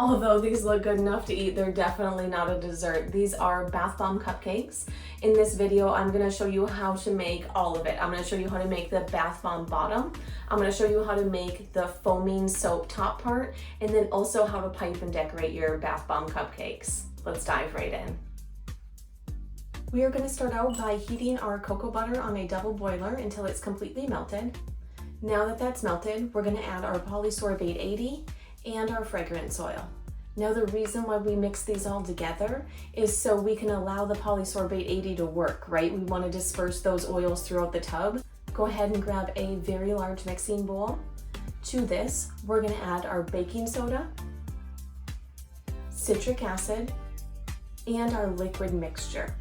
Although these look good enough to eat, they're definitely not a dessert. These are bath bomb cupcakes. In this video, I'm gonna show you how to make all of it. I'm gonna show you how to make the bath bomb bottom. I'm gonna show you how to make the foaming soap top part, and then also how to pipe and decorate your bath bomb cupcakes. Let's dive right in. We are gonna start out by heating our cocoa butter on a double boiler until it's completely melted. Now that that's melted, we're gonna add our polysorbate 80 and our fragrance oil. Now the reason why we mix these all together is so we can allow the polysorbate 80 to work, right? We want to disperse those oils throughout the tub. Go ahead and grab a very large mixing bowl. To this, we're going to add our baking soda, citric acid, and our liquid mixture.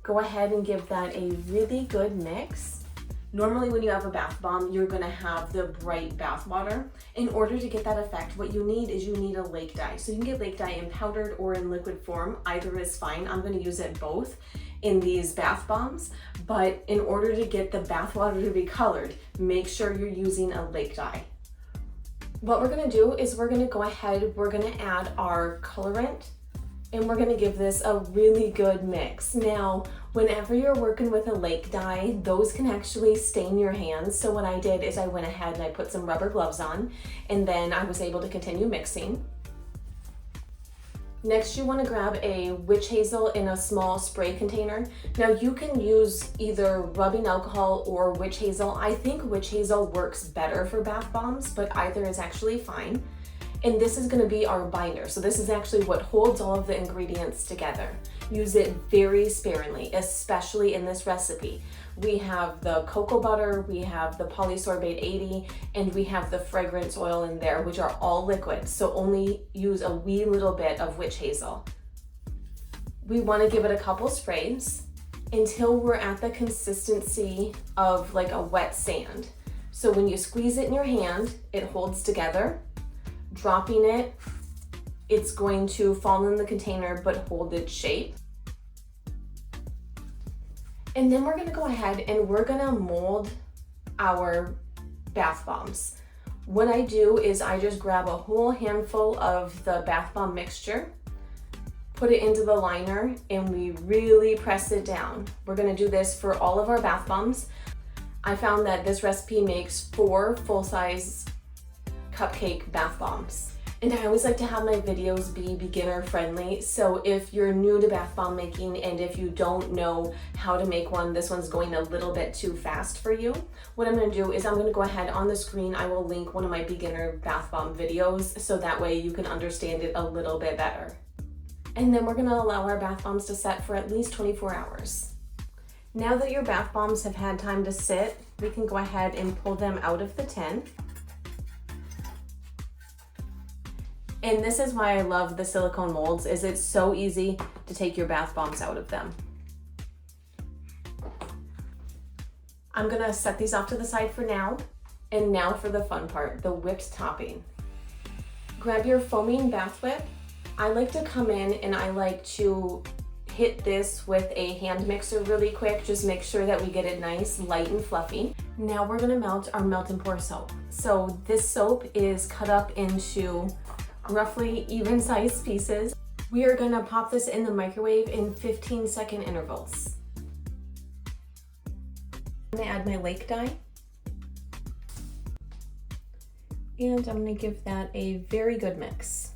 Go ahead and give that a really good mix. Normally when you have a bath bomb, you're gonna have the bright bath water. In order to get that effect, what you need is you need a lake dye. So you can get lake dye in powdered or in liquid form. Either is fine. I'm gonna use it both in these bath bombs. But in order to get the bath water to be colored, make sure you're using a lake dye. What we're gonna do is we're gonna go ahead, we're gonna add our colorant, and we're gonna give this a really good mix. Now, whenever you're working with a lake dye, those can actually stain your hands. So what I did is I went ahead and I put some rubber gloves on, and then I was able to continue mixing. Next, you wanna grab a witch hazel in a small spray container. Now you can use either rubbing alcohol or witch hazel. I think witch hazel works better for bath bombs, but either is actually fine. And this is gonna be our binder. So this is actually what holds all of the ingredients together. Use it very sparingly, especially in this recipe. We have the cocoa butter, we have the polysorbate 80, and we have the fragrance oil in there, which are all liquids. So only use a wee little bit of witch hazel. We wanna give it a couple sprays until we're at the consistency of like a wet sand. So when you squeeze it in your hand, it holds together. Dropping it, it's going to fall in the container but hold its shape. And then we're gonna go ahead and we're gonna mold our bath bombs. What I do is I just grab a whole handful of the bath bomb mixture, put it into the liner, and we really press it down. We're gonna do this for all of our bath bombs. I found that this recipe makes 4 full-size cupcake bath bombs. And I always like to have my videos be beginner friendly. So if you're new to bath bomb making and if you don't know how to make one, this one's going a little bit too fast for you. What I'm gonna do is I'm gonna go ahead on the screen, I will link one of my beginner bath bomb videos so that way you can understand it a little bit better. And then we're gonna allow our bath bombs to set for at least 24 hours. Now that your bath bombs have had time to sit, we can go ahead and pull them out of the tin. And this is why I love the silicone molds, is it's so easy to take your bath bombs out of them. I'm gonna set these off to the side for now. And now for the fun part, the whipped topping. Grab your foaming bath whip. I like to come in and I like to hit this with a hand mixer really quick. Just make sure that we get it nice, light and fluffy. Now we're gonna melt our melt and pour soap. So this soap is cut up into roughly even-sized pieces. We are gonna pop this in the microwave in 15-second intervals. I'm gonna add my lake dye. And I'm gonna give that a very good mix.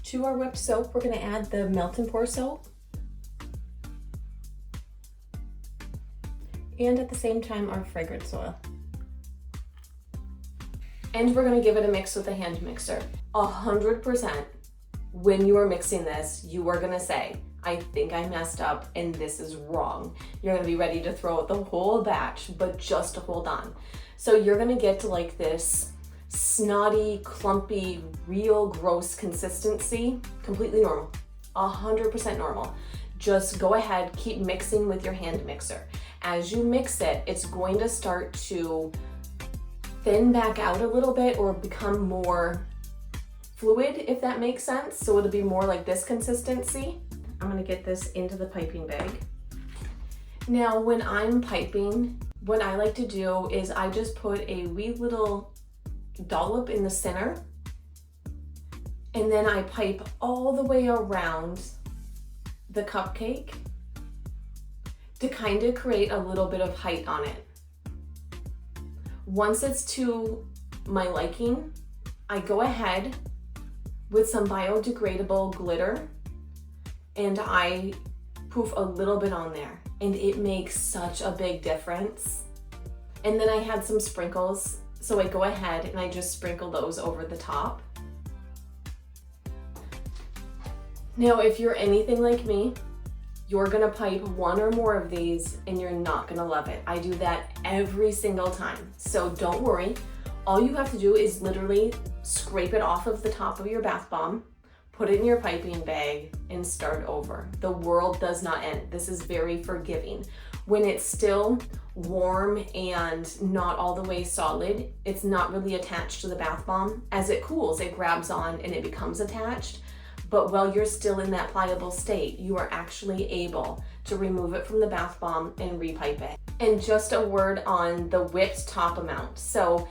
To our whipped soap, we're gonna add the melt and pour soap. And at the same time, our fragrance oil. And we're gonna give it a mix with a hand mixer. 100% when you are mixing this, you are gonna say, I think I messed up and this is wrong. You're gonna be ready to throw out the whole batch, but just to hold on. So you're gonna get to like this snotty, clumpy, real gross consistency, completely normal, 100% normal. Just go ahead, keep mixing with your hand mixer. As you mix it, it's going to start to thin back out a little bit or become more fluid, if that makes sense. So it'll be more like this consistency. I'm gonna get this into the piping bag. Now, when I'm piping, what I like to do is I just put a wee little dollop in the center, and then I pipe all the way around the cupcake to kind of create a little bit of height on it. Once it's to my liking, I go ahead with some biodegradable glitter and I poof a little bit on there, and it makes such a big difference. And then I had some sprinkles, so I go ahead and I just sprinkle those over the top. Now, if you're anything like me, you're gonna pipe one or more of these and you're not gonna love it. I do that every single time. So don't worry. All you have to do is literally scrape it off of the top of your bath bomb, put it in your piping bag, and start over. The world does not end. This is very forgiving. When it's still warm and not all the way solid, it's not really attached to the bath bomb. As it cools, it grabs on and it becomes attached. But while you're still in that pliable state, you are actually able to remove it from the bath bomb and repipe it. And just a word on the whipped top amount. So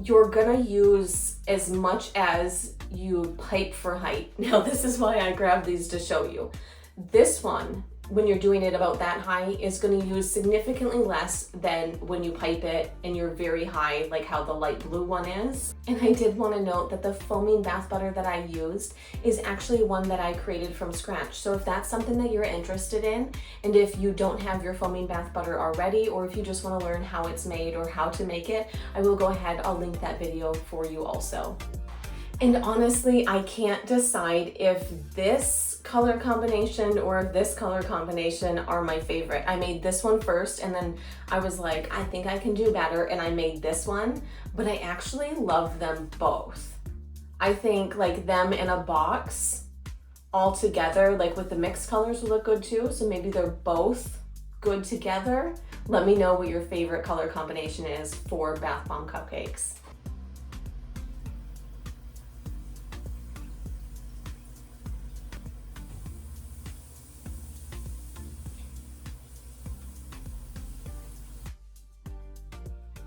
you're gonna use as much as you pipe for height. Now, this is why I grabbed these to show you. This one, when you're doing it about that high, is gonna use significantly less than when you pipe it and you're very high, like how the light blue one is. And I did wanna note that the foaming bath butter that I used is actually one that I created from scratch. So if that's something that you're interested in, and if you don't have your foaming bath butter already, or if you just wanna learn how it's made or how to make it, I will go ahead, I'll link that video for you also. And honestly, I can't decide if this color combination or if this color combination are my favorite. I made this one first and then I was like, I think I can do better, and I made this one, but I actually love them both. I think like them in a box all together, like with the mixed colors, will look good too. So maybe they're both good together. Let me know what your favorite color combination is for bath bomb cupcakes.